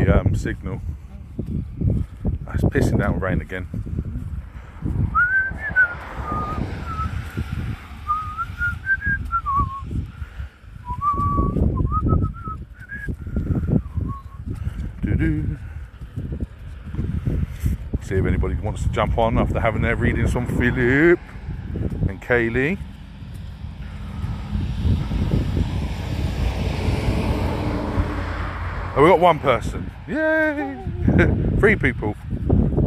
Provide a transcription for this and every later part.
the signal. It's pissing down with rain again. See if anybody wants to jump on after having their readings from Philip and Kaylee. Oh, we got one person. Yay! 3 people.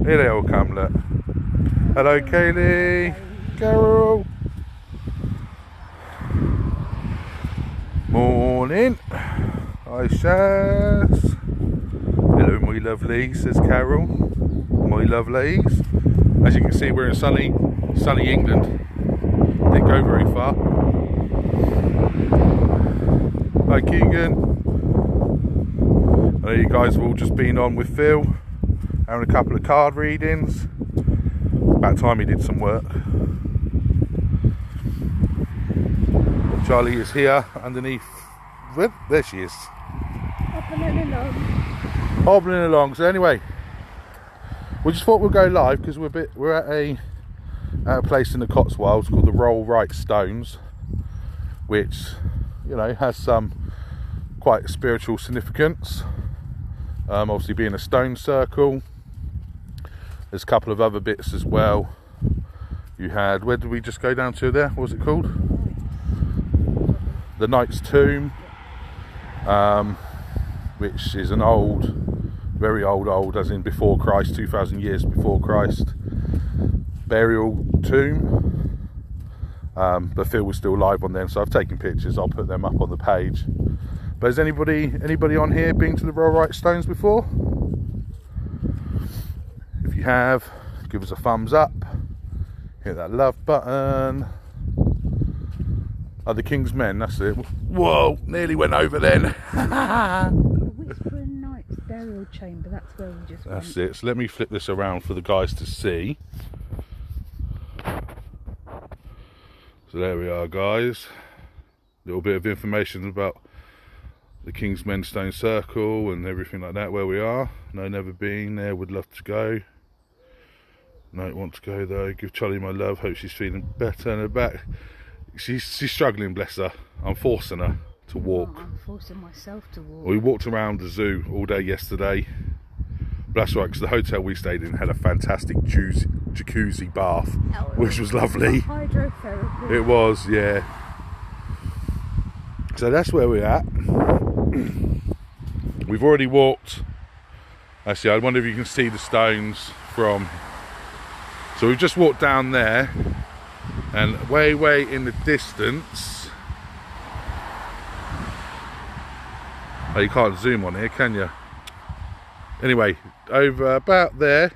Here they all come, look. Hello, Kaylee. Carol. Morning. Hi, Shaz. Hello, my lovely, says Carol. My lovelies. As you can see, we're in sunny England. Didn't go very far. Hi, Keegan. I know you guys have all just been on with Phil, having a couple of card readings. About time he did some work. Charlie is here underneath. There she is. Hobbling along. So anyway, we just thought we'd go live because we're at a place in the Cotswolds called the Rollright Stones, which, you know, has some quite spiritual significance. Obviously being a stone circle. There's a couple of other bits as well. You had, where did we just go down to there? What was it called? The Knight's Tomb, which is an old, very old, as in before Christ, 2,000 years before Christ, burial tomb. But Phil was still live on them, so I've taken pictures. I'll put them up on the page. But has anybody on here been to the Rollright Stones before? If you have, give us a thumbs up. Hit that love button. Oh, the King's Men, that's it. Whoa, nearly went over then. Whispering Knight's burial chamber, that's where we just went. That's it. So let me flip this around for the guys to see. So there we are, guys. A little bit of information about the King's Men Stone Circle and everything like that, where we are. No, never been there, would love to go. No, want to go though. Give Charlie my love, hope she's feeling better in her back. She's struggling, bless her. I'm forcing her to walk. Oh, I'm forcing myself to walk. We walked around the zoo all day yesterday. But that's right, because the hotel we stayed in had a fantastic jacuzzi bath, which was lovely. Hydrotherapy. It was, yeah. So that's where we're at. We've already walked. Actually, I wonder if you can see the stones from. So we've just walked down there, and way in the distance. Oh, you can't zoom on here, can you? Anyway, over about there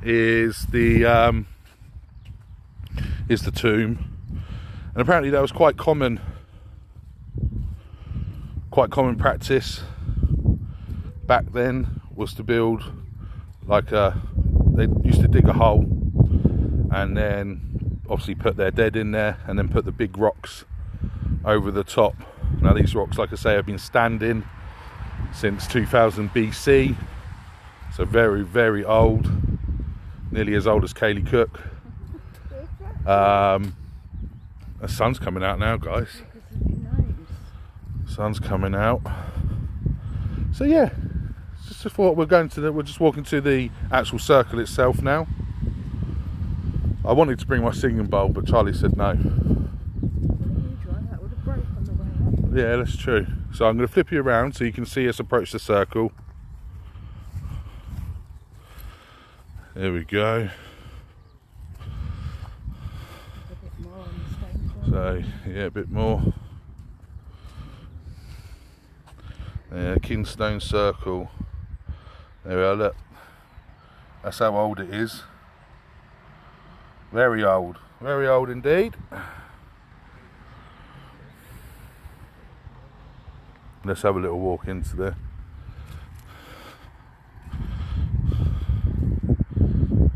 is the tomb, and apparently that was quite common practice back then, was to build like they used to dig a hole and then obviously put their dead in there and then put the big rocks over the top. Now these rocks, like I say, have been standing since 2000 BC, so very old, nearly as old as Kaylee Cook. The sun's coming out now, guys. Sun's coming out. So yeah, just thought we're just walking to the actual circle itself now. I wanted to bring my singing bowl, but Charlie said no. Yeah, that's true. So I'm going to flip you around so you can see us approach the circle. There we go. So yeah, a bit more. Yeah, Kingstone Circle. There we are, look. That's how old it is. Very old indeed. Let's have a little walk into there.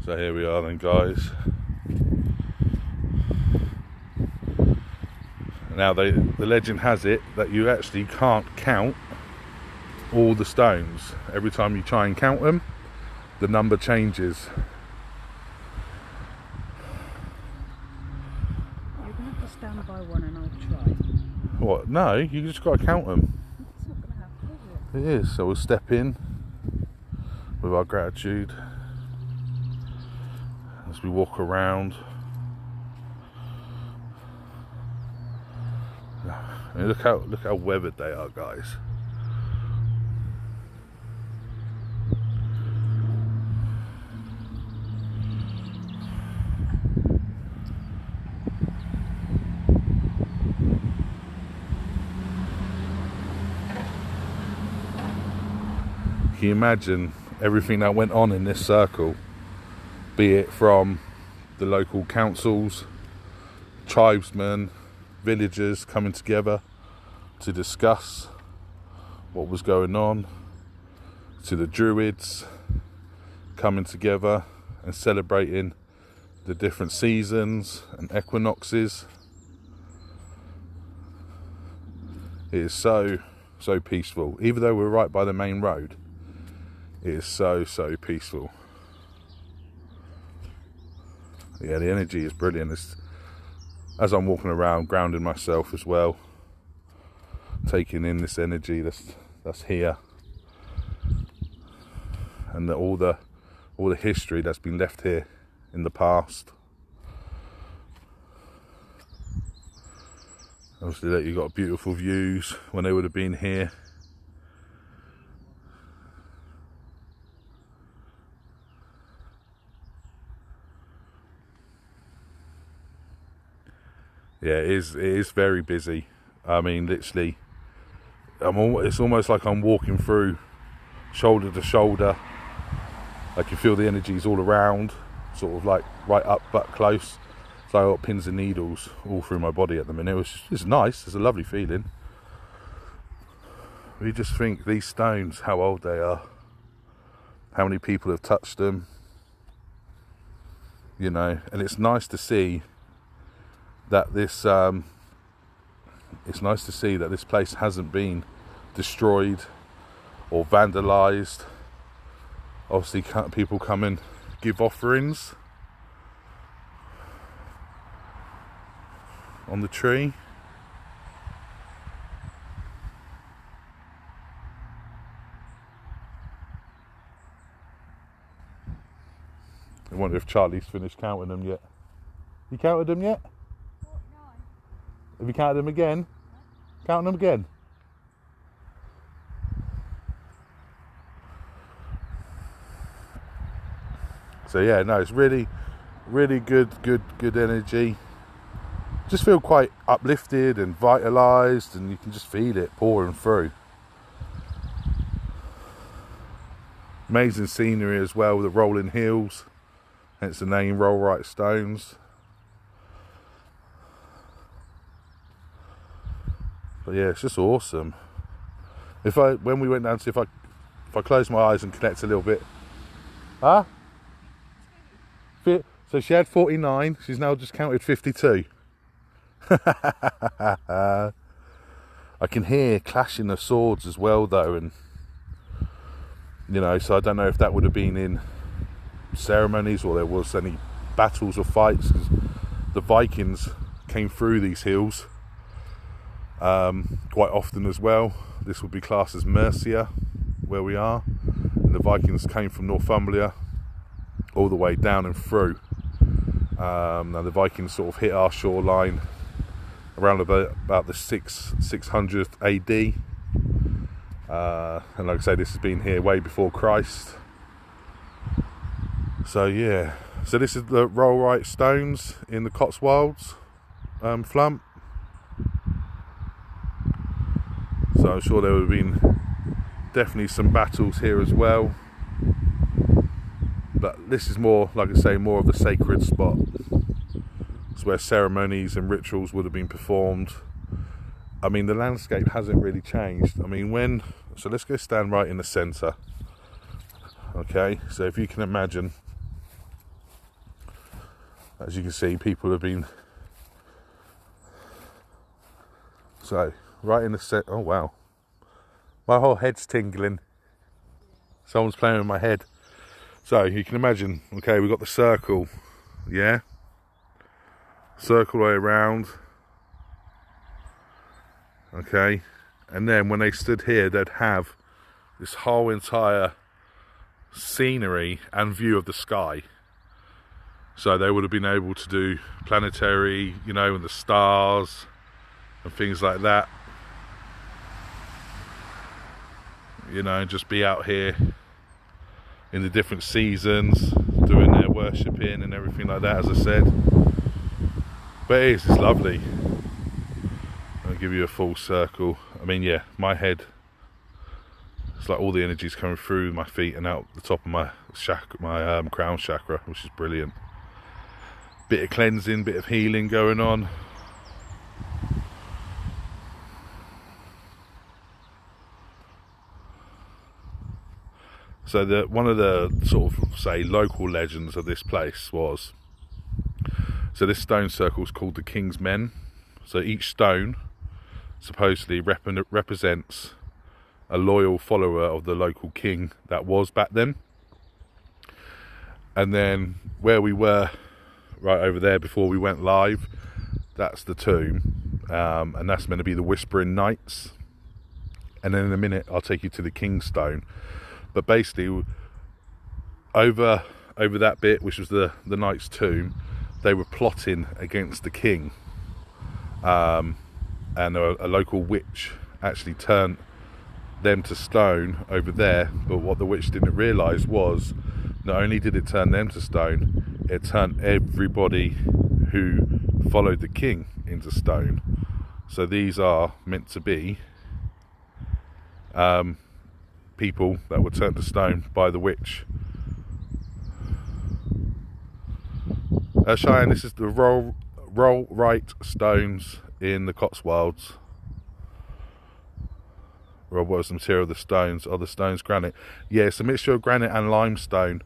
So here we are then, guys. Now the legend has it that you actually can't count all the stones, every time you try and count them, the number changes. You're going to have to stand by one and I'll try. What? No, you just got to count them. It's not going to happen, is it? It is. So we'll step in with our gratitude as we walk around. I mean, look how weathered they are, guys. Can you imagine everything that went on in this circle, be it from the local councils, tribesmen, villagers coming together to discuss what was going on, to the druids coming together and celebrating the different seasons and equinoxes. It is so peaceful. Even though we're right by the main road, it is so peaceful. Yeah, the energy is brilliant. As I'm walking around, grounding myself as well, taking in this energy that's here, and all the history that's been left here in the past. Obviously, that you got beautiful views when they would have been here. Yeah, it is very busy. I mean, literally, it's almost like I'm walking through shoulder to shoulder. I can feel the energies all around, sort of like right up but close. It's like I've got pins and needles all through my body at the minute. It's nice. It's a lovely feeling. We just think these stones, how old they are, how many people have touched them, you know, and it's nice to see that this place hasn't been destroyed or vandalized. Obviously, people come and give offerings on the tree. I wonder if Charlie's finished counting them yet. You counted them yet? Have you counted them again? Counting them again? So yeah, no, it's really good energy. Just feel quite uplifted and vitalised, and you can just feel it pouring through. Amazing scenery as well, with the rolling hills, hence the name Rollright stones. But yeah, it's just awesome. When we went down to, if I close my eyes and connect a little bit, huh? So she had 49. She's now just counted 52. I can hear clashing of swords as well, though, and you know, so I don't know if that would have been in ceremonies or there was any battles or fights, because the Vikings came through these hills quite often as well. This would be classed as Mercia, where we are, and the Vikings came from Northumbria all the way down and through. Now the Vikings sort of hit our shoreline around about the 600th AD, and like I say, this has been here way before Christ. So yeah, so this is the Rollright stones in the Cotswolds, Flump. So I'm sure there would have been definitely some battles here as well. But this is more, like I say, more of a sacred spot. It's where ceremonies and rituals would have been performed. I mean, the landscape hasn't really changed. I mean, so let's go stand right in the centre. Okay, so if you can imagine, as you can see, people have been, so right in the set. Oh wow, My whole head's tingling. Someone's playing with my head. So you can imagine, okay, we've got the circle, yeah? Circle way around. Okay, and then when they stood here, they'd have this whole entire scenery and view of the sky. So they would have been able to do planetary, you know, and the stars and things like that. You know, just be out here in the different seasons, doing their worshipping and everything like that, as I said. But it's lovely. I'll give you a full circle. I mean, yeah, my head, it's like all the energy's coming through my feet and out the top of my crown chakra, which is brilliant. Bit of cleansing, bit of healing going on. So one of the sort of, say, local legends of this place was, so this stone circle is called the King's Men. So each stone supposedly represents a loyal follower of the local king that was back then. And then where we were, right over there before we went live, that's the tomb, and that's meant to be the Whispering Knights. And then in a minute I'll take you to the King's Stone. But basically, over that bit, which was the knight's tomb, they were plotting against the king, and a local witch actually turned them to stone over there. But what the witch didn't realise was, not only did it turn them to stone, it turned everybody who followed the king into stone. So these are meant to be people that were turned to stone by the witch. Cheyenne, this is the Rollright stones in the Cotswolds. What was the material of the stones? Oh, the stone's granite. Yeah, it's a mixture of granite and limestone.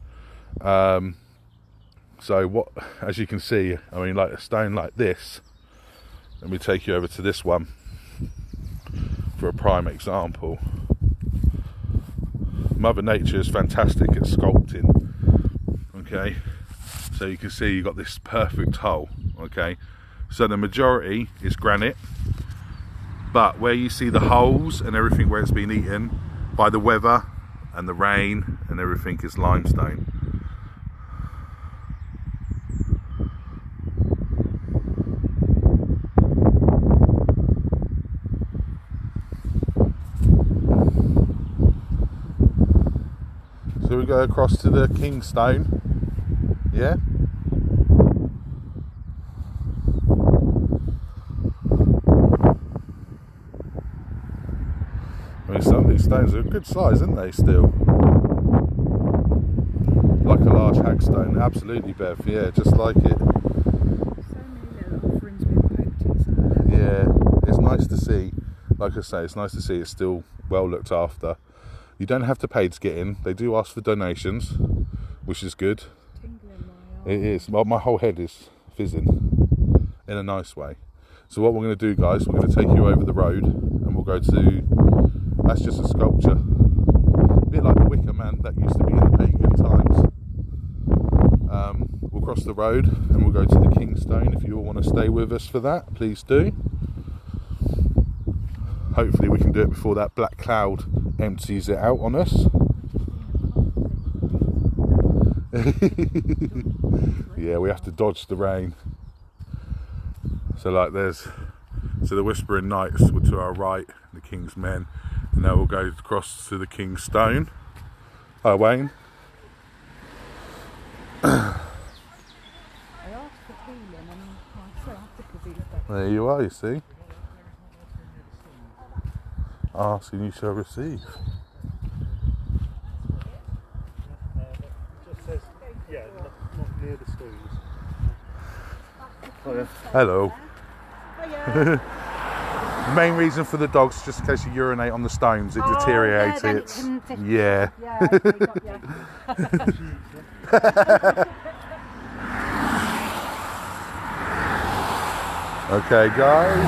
So what, as you can see, I mean, like a stone like this, let me take you over to this one for a prime example. Mother Nature is fantastic at sculpting. Okay, so you can see you've got this perfect hole. Okay, so the majority is granite, but where you see the holes and everything where it's been eaten by the weather and the rain and everything is limestone. So we go across to the King's Stone, yeah? I mean, some of these stones are a good size, aren't they, still? Like a large hackstone, absolutely, Bev, yeah, just like it. So many little offerings being poked in some of them. Yeah, it's nice to see. Like I say, it's nice to see it's still well looked after. You don't have to pay to get in. They do ask for donations, which is good. Tingling my It is. Well, my whole head is fizzing in a nice way. So what we're going to do, guys, we're going to take you over the road and we'll go to, that's just a sculpture, a bit like the Wicker Man that used to be in the pagan times. We'll cross the road and we'll go to the King's Stone. If you all want to stay with us for that, please do. Hopefully we can do it before that black cloud empties it out on us. Yeah, we have to dodge the rain. So like so the Whispering Knights were to our right, the King's Men, and now we'll go across to the King's Stone. Hi Wayne. I asked for healing and my sciatica is back. There you are, you see. Ask and you shall receive. Just says, yeah, not near the stones. Oh, yeah. Hello. Hiya. The main reason for the dogs, just in case you urinate on the stones, it deteriorates yeah, it. Yeah. Yeah, we got you. Okay, guys.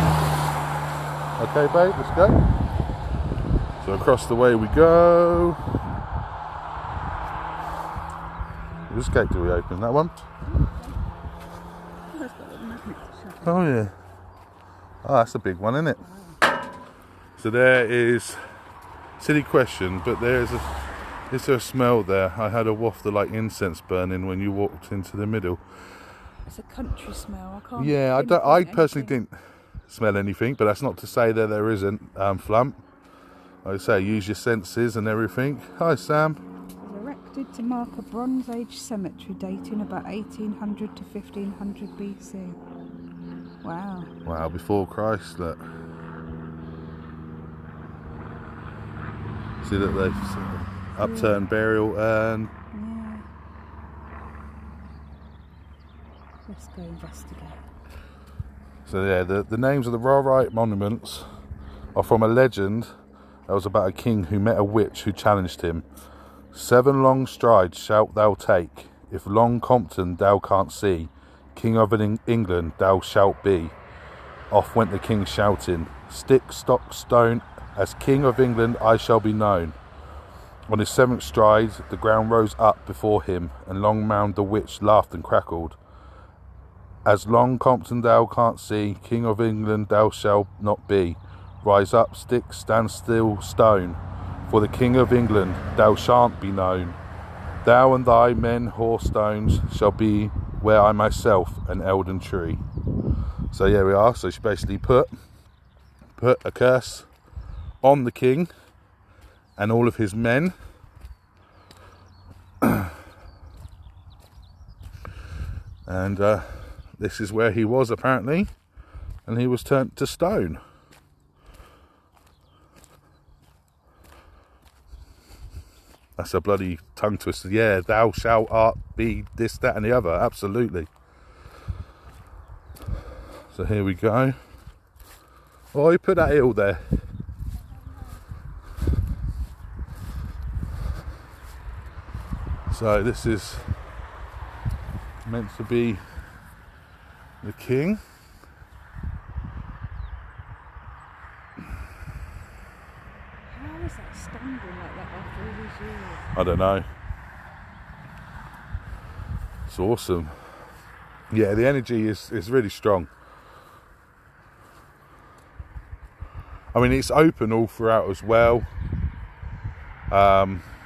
Okay, babe, let's go. So So across the way we go. Which gate do we open? That one? Oh yeah. Oh, that's a big one, isn't it? So there is, silly question, but is there a smell there? I had a waft of like incense burning when you walked into the middle. It's a country smell. I can't. Yeah, I personally didn't smell anything, but that's not to say that there isn't. Flump. Like I say, use your senses and everything. Hi, Sam. It was erected to mark a Bronze Age cemetery dating about 1800 to 1500 BC. Wow. Wow, before Christ, look. See that they've upturned burial urn. Yeah. Let's go investigate. So yeah, the names of the Rollright monuments are from a legend that was about a king who met a witch who challenged him. 7 long strides shalt thou take, if long Compton thou can't see, King of England thou shalt be. Off went the king shouting, stick, stock, stone, as King of England I shall be known. On his 7th stride the ground rose up before him, and long mound the witch laughed and crackled. As long Compton thou can't see, King of England thou shalt not be. Rise up, stick, stand still, stone, for the King of England thou shan't be known. Thou and thy men, horse stones, shall be where I myself an elden tree. So yeah, we are. So she basically put a curse on the king and all of his men. And this is where he was apparently, and he was turned to stone. That's a bloody tongue twister. Yeah, thou shalt art be this, that and the other. Absolutely. So here we go. Oh, you put that hill there. So this is meant to be the king. How is that standing like that after all these years? I don't know. It's awesome. Yeah, the energy is really strong. I mean, it's open all throughout as well.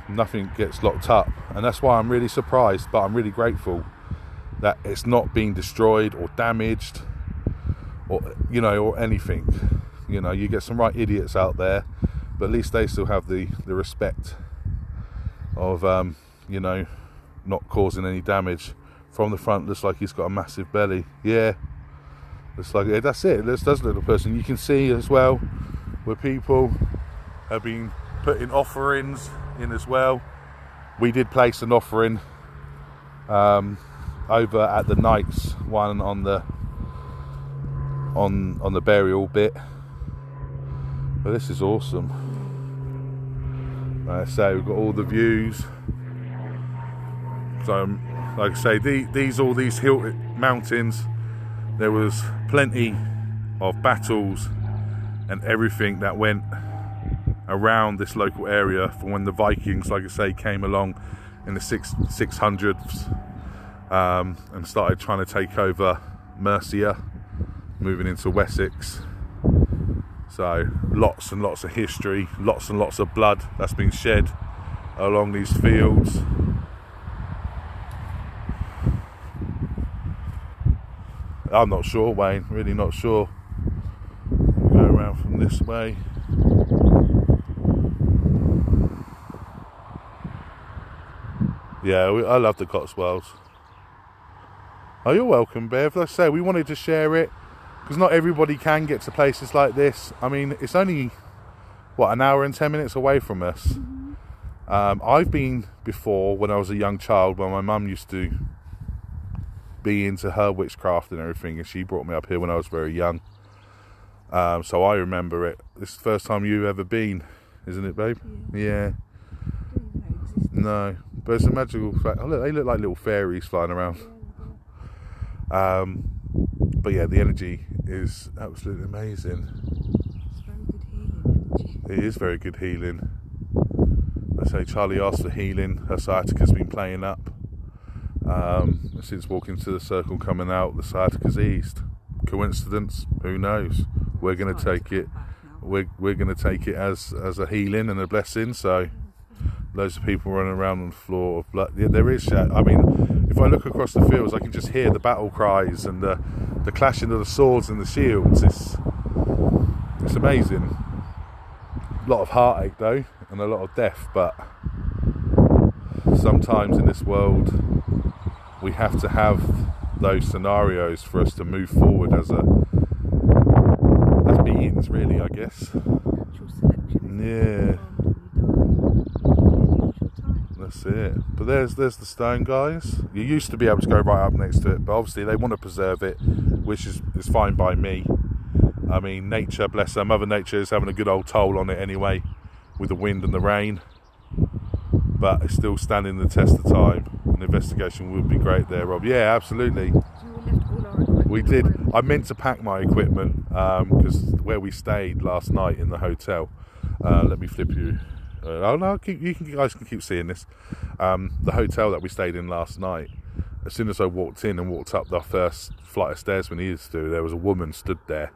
Nothing gets locked up, and that's why I'm really surprised, but I'm really grateful that it's not being destroyed or damaged, or or anything. You get some right idiots out there, but at least they still have the respect of not causing any damage. From the front, looks like he's got a massive belly. Yeah, looks like it. That's it. That's a little person. You can see as well where people have been putting offerings in as well. We did place an offering over at the Knights one on the burial bit. But this is awesome. Like I say, we've got all the views. So, like I say, these hill mountains, there was plenty of battles and everything that went around this local area from when the Vikings, like I say, came along in the 600s and started trying to take over Mercia, moving into Wessex. So lots and lots of history, lots and lots of blood that's been shed along these fields. I'm not sure, Wayne, really not sure. We'll go around from this way. Yeah, I love the Cotswolds. Oh, you're welcome, Bev. Like I say, we wanted to share it because not everybody can get to places like this. I mean, it's only, an hour and 10 minutes away from us. I've been before when I was a young child, when my mum used to be into her witchcraft and everything, and she brought me up here when I was very young. So I remember it. This is the first time you've ever been, isn't it, babe? Yeah. No, but it's a magical fact. Oh, look, they look like little fairies flying around. But yeah, the energy is absolutely amazing. It's very good healing energy. It is very good healing. I say Charlie asked for healing. Her sciatica's been playing up. Since walking to the circle, coming out, the sciatica's eased. Coincidence? Who knows? We're going to take it. We're going to take it as a healing and a blessing. So, loads of people running around on the floor of blood. Yeah, there is. I mean, if I look across the fields, I can just hear the battle cries and the clashing of the swords and the shields. It's amazing. A lot of heartache though, and a lot of death. But sometimes in this world, we have to have those scenarios for us to move forward as beings, really, I guess. Natural selection. Yeah. That's it. But there's the stone, guys. You used to be able to go right up next to it, but obviously they want to preserve it, which is fine by me. I mean, nature, bless her, Mother Nature is having a good old toll on it anyway, with the wind and the rain. But it's still standing the test of time. An investigation would be great there, Rob. Yeah, absolutely. So we left all our equipment. We did. I meant to pack my equipment because where we stayed last night in the hotel. Let me flip you. Oh no, you guys can keep seeing this. The hotel that we stayed in last night. As soon as I walked in and walked up the first flight of stairs we needed to do, there was a woman stood there,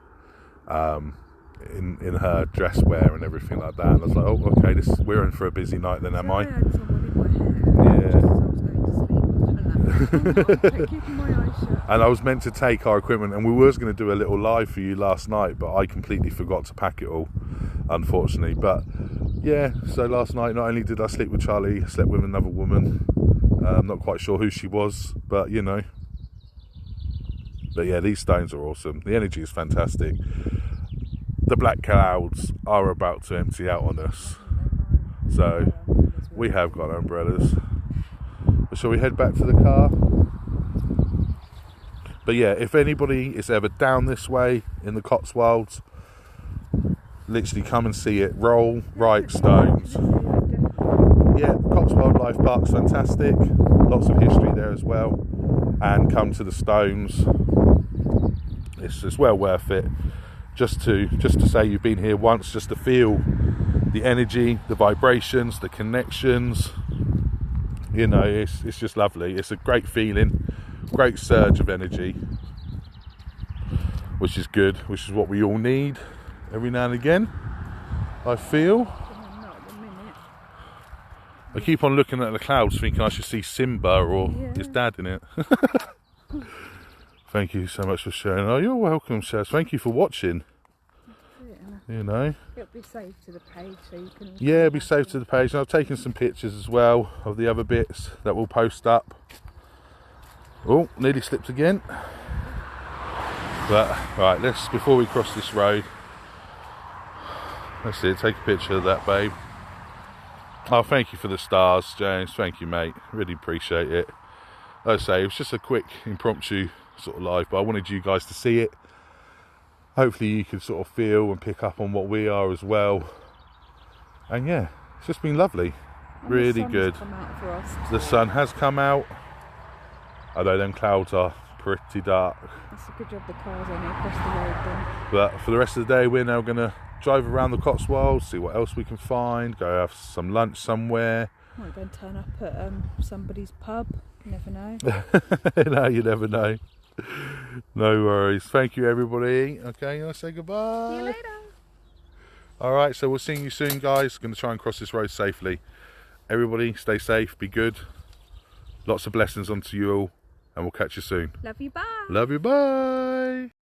in her dress wear and everything like that. And I was like, oh, okay, we're in for a busy night then, am I? I had someone in my hair. Yeah. Just as I was going to sleep. I'm keeping my eyes shut. And I was meant to take our equipment, and we was going to do a little live for you last night, but I completely forgot to pack it all, unfortunately. But yeah, so last night not only did I sleep with Charlie, I slept with another woman. I'm not quite sure who she was, but you know. But yeah, these stones are awesome. The energy is fantastic. The black clouds are about to empty out on us, so we have got umbrellas. But shall we head back to the car? But yeah, if anybody is ever down this way in the Cotswolds, literally come and see it. Rollright stones. Yeah, Cotswold Life Park's fantastic. Lots of history there as well. And come to the stones. It's well worth it. Just to say you've been here once, just to feel the energy, the vibrations, the connections. You know, it's just lovely. It's a great feeling, great surge of energy, which is good, which is what we all need every now and again, I feel. Not at the minute. I keep on looking at the clouds thinking I should see Simba or his dad in it. Thank you so much for sharing. Oh, you're welcome, Shaz. Thank you for watching. You know. It'll be saved to the page so you can... Yeah, it'll be saved to the page. And I've taken some pictures as well of the other bits that we'll post up. Oh, nearly slipped again. But, right, before we cross this road, let's see, take a picture of that, babe. Oh, thank you for the stars, James. Thank you, mate. Really appreciate it. Like I say, it was just a quick, impromptu sort of live, but I wanted you guys to see it. Hopefully you can sort of feel and pick up on what we are as well. And yeah, it's just been lovely. And really good. The sun has come out. Although them clouds are pretty dark. That's a good job the car's only across the road then. But for the rest of the day, we're now going to drive around the Cotswolds, see what else we can find, go have some lunch somewhere. Might go and turn up at somebody's pub. You never know. No, you never know. No worries. Thank you, everybody. Okay, I'll say goodbye. See you later. Alright, so we'll see you soon, guys. Going to try and cross this road safely. Everybody, stay safe, be good. Lots of blessings onto you all, and we'll catch you soon. Love you, bye. Love you, bye.